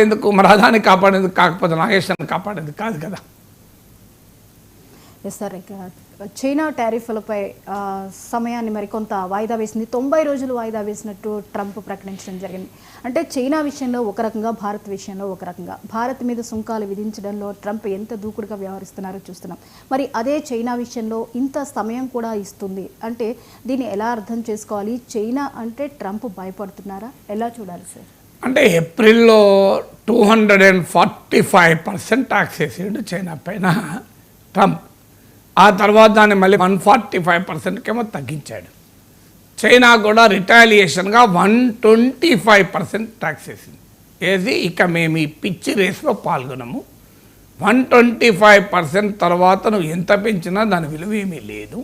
ఎందుకు మరి అదాన్ని కాపాడేందుకు, కాకపోతే నాగేశ్వరాన్ని కాపాడేందుకు కాదు కదా. ఎస్ సార్, ఇక చైనా టారిఫ్లపై సమయాన్ని మరికొంత వాయిదా వేసింది. 90 రోజులు వాయిదా వేసినట్టు ట్రంప్ ప్రకటించడం జరిగింది. అంటే చైనా విషయంలో ఒక రకంగా, భారత్ విషయంలో ఒక రకంగా. భారత్ మీద సుంకాలు విధించడంలో ట్రంప్ ఎంత దూకుడుగా వ్యవహరిస్తున్నారో చూస్తున్నాం. మరి అదే చైనా విషయంలో ఇంత సమయం కూడా ఇస్తుంది అంటే దీన్ని ఎలా అర్థం చేసుకోవాలి? చైనా అంటే ట్రంప్ భయపడుతున్నారా? ఎలా చూడాలి సార్? అంటే ఏప్రిల్లో 245% ట్యాక్స్ వేసాడు చైనా పైన ట్రంప్. ఆ తర్వాత దాన్ని మళ్ళీ 145%కేమో తగ్గించాడు. చైనా కూడా రిటాలియేషన్గా 125% ట్యాక్స్ వేసింది. వేసి ఇక మేము ఈ పిచ్చి రేస్లో పాల్గొనము, 125% తర్వాత నువ్వు ఎంత పెంచినా దాని విలువ ఏమీ లేదు.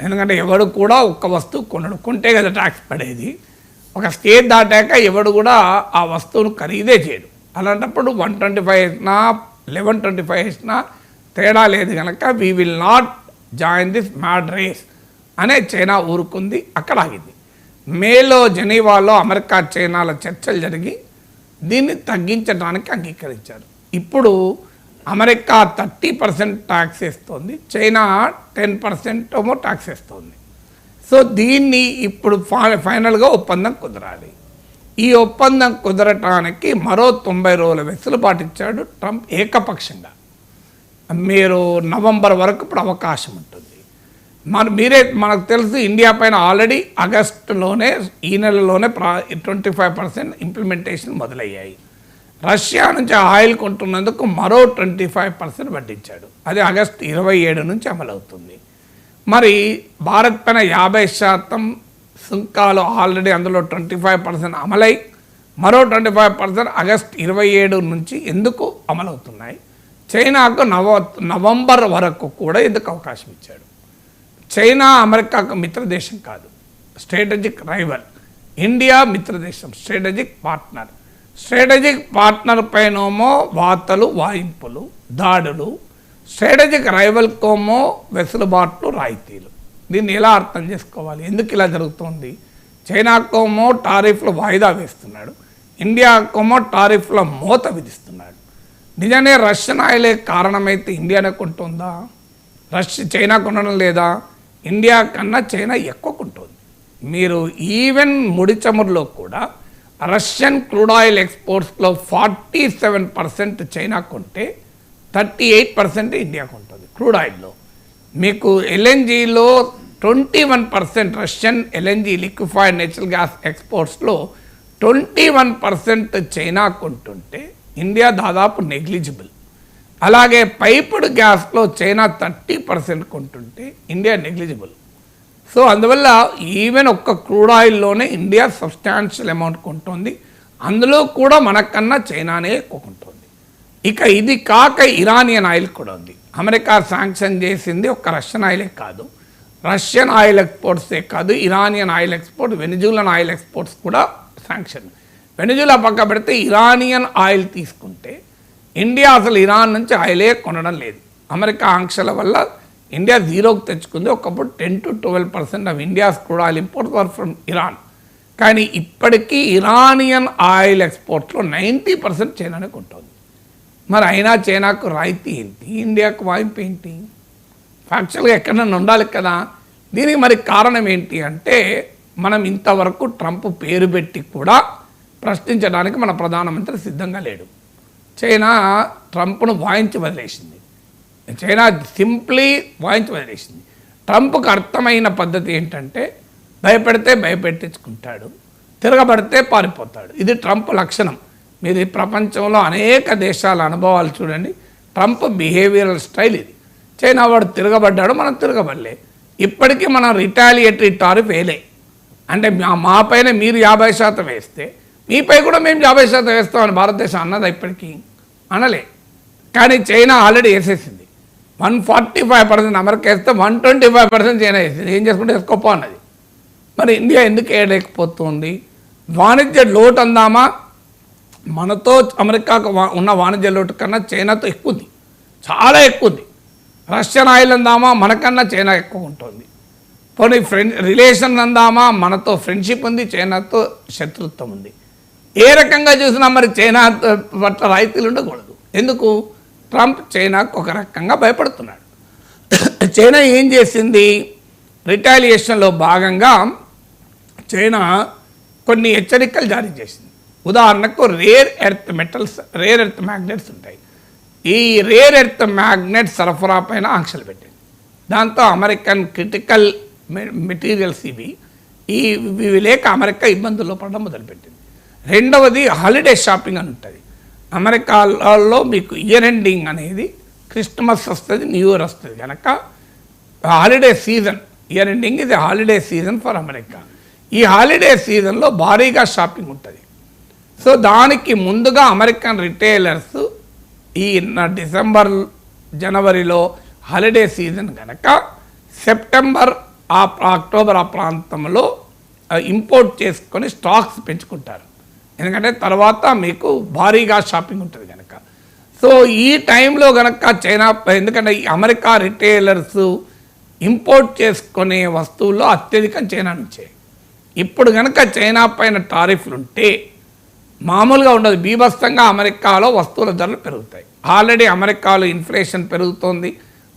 ఎందుకంటే ఎవడు కూడా ఒక్క వస్తువు కొనడు, కొంటే కదా ట్యాక్స్ పడేది. ఒక స్టేజ్ దాటాక ఎవడు కూడా ఆ వస్తువును ఖరీదే చేయడు. అలాంటప్పుడు 125 వేసినా 1125 వేసినా తేడా లేదు కనుక we will not join this mad race అనే చైనా ఊరుకుంది, అక్కడ ఆగింది. మేలో జెనీవాలో అమెరికా చైనాల చర్చలు జరిగి దీన్ని తగ్గించడానికి అంగీకరించారు. ఇప్పుడు అమెరికా 30% ట్యాక్స్ వేస్తుంది, చైనా 10% ఏమో ట్యాక్స్ వేస్తుంది. సో దీన్ని ఇప్పుడు ఫైనల్గా ఒప్పందం కుదరాలి. ఈ ఒప్పందం కుదరటానికి మరో 90 రోజుల వెసులుబాటు ఇచ్చాడు ట్రంప్ ఏకపక్షంగా. మీరు నవంబర్ వరకు ఇప్పుడు అవకాశం ఉంటుంది. మనకు తెలుసు ఇండియా పైన ఆల్రెడీ ఆగస్టులోనే, ఈ నెలలోనే 25% ఇంప్లిమెంటేషన్ మొదలయ్యాయి. రష్యా నుంచి ఆయిల్ కొంటున్నందుకు మరో 25% వడ్డించాడు. అది ఆగస్టు 27 నుంచి అమలవుతుంది. మరి భారత్ పైన 50% సుంకాలు ఆల్రెడీ అందులో 25% అమలై మరో 25% ఆగస్టు 27 నుంచి ఎందుకు అమలవుతున్నాయి? చైనాకు నవంబర్ వరకు కూడా ఎందుకు అవకాశం ఇచ్చాడు? చైనా అమెరికాకు మిత్రదేశం కాదు, స్ట్రాటజిక్ రైవల్. ఇండియా మిత్రదేశం, స్ట్రాటజిక్ పార్ట్నర్. స్ట్రాటజిక్ పార్ట్నర్ పైనేమో వార్తలు, వాయింపులు, దాడులు, స్ట్రాటజిక్ రైవల్కోమో వెసులుబాట్లు, రాయితీలు. దీన్ని ఎలా అర్థం చేసుకోవాలి? ఎందుకు ఇలా జరుగుతుంది? చైనాకోమో టారిఫ్లు వాయిదా వేస్తున్నాడు, ఇండియాకోమో టారిఫ్ల మోత విధిస్తున్నాడు. నిజమే రష్యన్ ఆయిలే కారణమైతే ఇండియానే కొంటుందా? చైనా కొనడం లేదా? ఇండియా కన్నా చైనా ఎక్కువ కొంటుంది. మీరు ఈవెన్ ముడి చమురులో కూడా రష్యన్ క్రూడ్ ఆయిల్ ఎక్స్పోర్ట్స్లో 47% చైనా కొంటే 38% ఇండియా కొంటుంది క్రూడ్ ఆయిల్లో. మీకు ఎల్ఎన్జీలో 21% Russian LNG liquefied natural gas ఎక్స్పోర్ట్స్లో 21% చైనా కొంటుంటే ఇండియా దాదాపు నెగ్లిజిబుల్. అలాగే పైపుడ్ గ్యాస్లో చైనా 30% కొంటుంటే ఇండియా నెగ్లిజిబుల్. సో అందువల్ల ఈవెన్ ఒక్క క్రూడ్ ఆయిల్లోనే ఇండియా సబ్స్టాన్షియల్ అమౌంట్ కొంటుంది, అందులో కూడా మనకన్నా చైనానే ఎక్కువ కొంటుంది. ఇక ఇది కాక ఇరానియన్ ఆయిల్ కూడా ఉంది. అమెరికా శాంక్షన్ చేసింది ఒక్క రష్యన్ ఆయిలే కాదు, రష్యన్ ఆయిల్ ఎక్స్పోర్ట్సే కాదు, Iranian oil export, వెనిజులన్ oil exports కూడా శాంక్షన్. వెనిజులా పక్క పెడితే ఇరానియన్ ఆయిల్ తీసుకుంటే ఇండియా అసలు ఇరాన్ నుంచి ఆయిలే కొనడం లేదు. అమెరికా ఆంక్షల వల్ల ఇండియా జీరోకి తెచ్చుకుంది. ఒకప్పుడు 10 to 12% of India's crude oil imports were from Iran. కానీ ఇప్పటికీ ఇరానియన్ ఆయిల్ ఎక్స్పోర్ట్స్లో 90% చైనానే కొంటుంది. మరి అయినా చైనాకు రాయితీ ఏంటి, ఇండియాకు వాయింపు ఏంటి? ఫ్యాక్చువల్గా ఎక్కడన్నా ఉండాలి కదా. దీనికి మరి కారణం ఏంటి అంటే మనం ఇంతవరకు ట్రంప్ పేరు పెట్టి కూడా ప్రశ్నించడానికి మన ప్రధానమంత్రి సిద్ధంగా లేడు. చైనా ట్రంప్ను వాయించి వదిలేసింది. చైనా సింప్లీ వాయించి వదిలేసింది. ట్రంప్కు అర్థమైన పద్ధతి ఏంటంటే భయపెడితే భయపెట్టించుకుంటాడు, తిరగబడితే పారిపోతాడు. ఇది ట్రంప్ లక్షణం. మీరు ప్రపంచంలో అనేక దేశాల అనుభవాలు చూడండి, ట్రంప్ బిహేవియరల్ స్టైల్ ఇది. చైనా వాడు తిరగబడ్డాడు, మనం తిరగబడలే. ఇప్పటికీ మనం రిటాలియేటరీ టారిఫ్ వేయలే. అంటే మా పైన మీరు 50% వేస్తే మీపై కూడా మేము 50% వేస్తామని భారతదేశం అన్నది ఇప్పటికీ అనలే. కానీ చైనా ఆల్రెడీ వేసేసింది. 145% అమెరికా వేస్తే 125% చైనా వేసింది. ఏం చేసుకుంటే వేసుకోపో అన్నది. మరి ఇండియా ఎందుకు వేయలేకపోతుంది? వాణిజ్య లోటు అందామా, మనతో అమెరికాకు ఉన్న వాణిజ్య లోటు కన్నా చైనాతో ఎక్కువ ఉంది, చాలా ఎక్కువ ఉంది. రష్యన్ ఆయిల్ అందామా, మనకన్నా చైనా ఎక్కువ ఉంటుంది. పోనీ రిలేషన్ అందామా, మనతో ఫ్రెండ్షిప్ ఉంది, చైనాతో శత్రుత్వం ఉంది. ఏ రకంగా చూసినా మరి చైనా పట్ల రాయితీలు ఉండకూడదు. ఎందుకు? ట్రంప్ చైనాకు ఒక రకంగా భయపడుతున్నాడు. చైనా ఏం చేసింది? రిటాలియేషన్లో భాగంగా చైనా కొన్ని హెచ్చరికలు జారీ చేసింది. ఉదాహరణకు rare earth metals, rare earth magnets ఉంటాయి. ఈ రేర్ ఎర్త్ మ్యాగ్నెట్ సరఫరా పైన ఆంక్షలు పెట్టింది. దాంతో అమెరికన్ క్రిటికల్ మెటీరియల్స్ ఇవి లేక అమెరికా ఇబ్బందుల్లో పడడం మొదలుపెట్టింది. రెండవది హాలిడే షాపింగ్ అని ఉంటుంది. అమెరికాలో మీకు ఇయర్ ఎండింగ్ అనేది క్రిస్మస్ వస్తుంది, న్యూ ఇయర్ వస్తుంది కనుక హాలిడే సీజన్, ఇయర్ ఎండింగ్ ఇది హాలిడే సీజన్ ఫర్ అమెరికా. ఈ హాలిడే సీజన్లో భారీగా షాపింగ్ ఉంటుంది. సో దానికి ముందుగా అమెరికన్ రిటైలర్స్ ఈ డిసెంబర్ జనవరిలో హాలిడే సీజన్ కనుక సెప్టెంబర్ అక్టోబర్ ఆ ప్రాంతంలో ఇంపోర్ట్ చేసుకొని స్టాక్స్ పెంచుకుంటారు. ఎందుకంటే తర్వాత మీకు భారీగా షాపింగ్ ఉంటుంది కనుక. సో ఈ టైంలో కనుక చైనా, ఎందుకంటే ఈ అమెరికా రిటైలర్స్ ఇంపోర్ట్ చేసుకునే వస్తువుల్లో అత్యధికం చైనా నుంచే. ఇప్పుడు కనుక చైనా పైన టారిఫ్లు ఉంటే మామూలుగా ఉండదు, బీభత్సంగా అమెరికాలో వస్తువుల ధరలు పెరుగుతాయి. ఆల్రెడీ అమెరికాలో ఇన్ఫ్లేషన్ పెరుగుతోంది,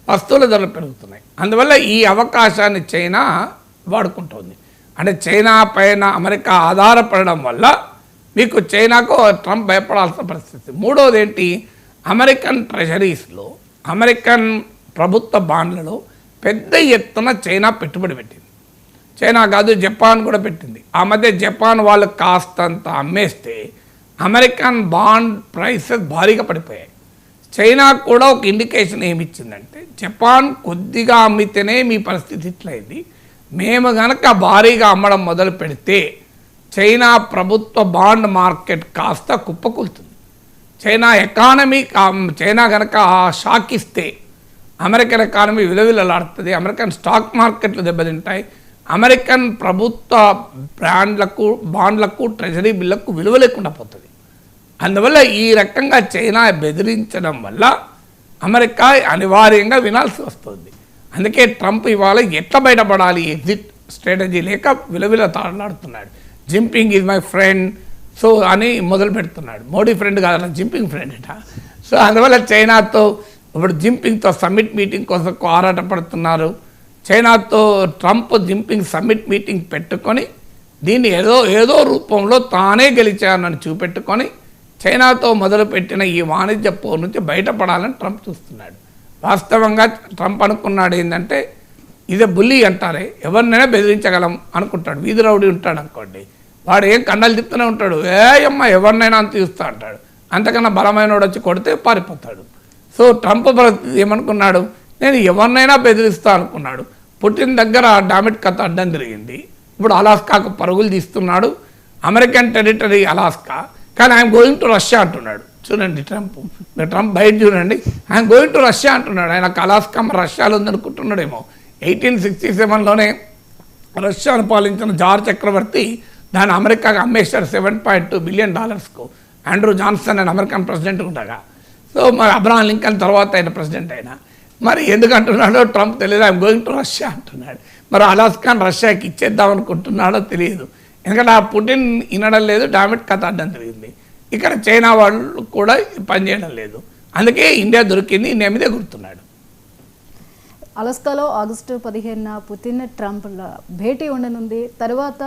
వస్తువుల ధరలు పెరుగుతున్నాయి. అందువల్ల ఈ అవకాశాన్ని చైనా వాడుకుంటోంది. అంటే చైనా పైన అమెరికా ఆధారపడడం వల్ల మీకు చైనాకు ట్రంప్ భయపడాల్సిన పరిస్థితి. మూడవది ఏంటి? అమెరికన్ ట్రెజరీస్లో, అమెరికన్ ప్రభుత్వ బాండ్లలో పెద్ద ఎత్తున చైనా పెట్టుబడి పెట్టింది. చైనా కాదు, జపాన్ కూడా పెట్టింది. ఆ మధ్య జపాన్ వాళ్ళు కాస్తంత అమ్మేస్తే అమెరికన్ బాండ్ ప్రైసెస్ భారీగా పడిపోయాయి. చైనా కూడా ఒక ఇండికేషన్ ఏమిచ్చిందంటే, జపాన్ కొద్దిగా అమ్మితేనే మీ పరిస్థితి ఇట్లయింది, మేము కనుక భారీగా అమ్మడం మొదలు పెడితే చైనా ప్రభుత్వ బాండ్ మార్కెట్ కాస్త కుప్పకూలుతుంది. చైనా ఎకానమీ, చైనా కనుక షాక్ ఇస్తే అమెరికన్ ఎకానమీ విలవిలలాడుతుంది, అమెరికన్ స్టాక్ మార్కెట్లు దెబ్బతింటాయి, అమెరికన్ ప్రభుత్వ బాండ్లకు ట్రెజరీ బిల్లకు విలువ లేకుండా పోతుంది. అందువల్ల ఈ రకంగా చైనా బెదిరించడం వల్ల అమెరికా అనివార్యంగా వినాల్సి వస్తుంది. అందుకే ట్రంప్ ఇవాళ ఎట్లా బయటపడాలి ఎగ్జిట్ స్ట్రాటజీ లేక విలవిల తాడలాడుతున్నాడు. Jinping is my friend so అని మొదలు పెడుతున్నాడు. మోడీ ఫ్రెండ్ కాదు, జింపింగ్ ఫ్రెండ్ అట. సో అందువల్ల చైనాతో ఇప్పుడు జింపింగ్తో సమ్మిట్ మీటింగ్ కోసం ఆరాటపడుతున్నారు. చైనాతో ట్రంప్ జింపింగ్ సమ్మిట్ మీటింగ్ పెట్టుకొని దీన్ని ఏదో రూపంలో తానే గెలిచానని చూపెట్టుకొని చైనాతో మొదలుపెట్టిన ఈ వాణిజ్య పోరు నుంచి బయటపడాలని ట్రంప్ చూస్తున్నాడు. వాస్తవంగా ట్రంప్ అనుకున్నాడు ఏంటంటే, ఇదే బుల్లి అంటారే, ఎవరినైనా బెదిరించగలం అనుకుంటాడు. వీధి రౌడీ ఉంటాడు అనుకోండి, వాడు ఏం కండలు తిప్పుతూనే ఉంటాడు, అమ్మ ఎవరినైనా అంత చూస్తా అంటాడు. అంతకన్నా బలమైన వాడు వచ్చి కొడితే పారిపోతాడు. సో ట్రంప్ ఏమనుకున్నాడు, నేను ఎవరినైనా బెదిరిస్తా అనుకున్నాడు. పుటిన్ దగ్గర డామిట్ కథ అడ్డం తిరిగింది. ఇప్పుడు అలాస్కాకు పరుగులు తీస్తున్నాడు, అమెరికన్ టెరిటరీ అలాస్కా. కానీ ఐఎమ్ గోయింగ్ టు రష్యా అంటున్నాడు. చూడండి ట్రంప్ బయట చూడండి, ఐఎమ్ గోయింగ్ టు రష్యా అంటున్నాడు. ఆయనకు అలాస్కా రష్యాలో ఉందనుకుంటున్నాడేమో. 1867లోనే రష్యాను పాలించిన జార్జ్ చక్రవర్తి దాన్ని అమెరికాకు అమ్మేశారు $7.2 బిలియన్. ఆండ్రూ జాన్సన్ అని అమెరికన్ ప్రెసిడెంట్ ఉండగా. సో మరి అబ్రహాం లింకన్ తర్వాత ఆయన ప్రెసిడెంట్ అయినా. మరి ఎందుకంటున్నాడో ట్రంప్ తెలియదు, ఐఎమ్ గోయింగ్ టు రష్యా అంటున్నాడు. మరి అలాస్కాన్ రష్యాకి ఇచ్చేద్దాం అనుకుంటున్నాడో తెలియదు. ఎందుకంటే ఆ పుటిన్ వినడం లేదు, డామిట్ కథ అడ్డం తిరిగింది. ఇక్కడ చైనా వాళ్ళు కూడా పనిచేయడం లేదు. అందుకే ఇండియా దొరికింది, ఇండియా మీదే గుర్తున్నాడు. అలాస్కాలో ఆగస్టు 15న పుతిన్ ట్రంప్ భేటీ ఉండనుంది. తర్వాత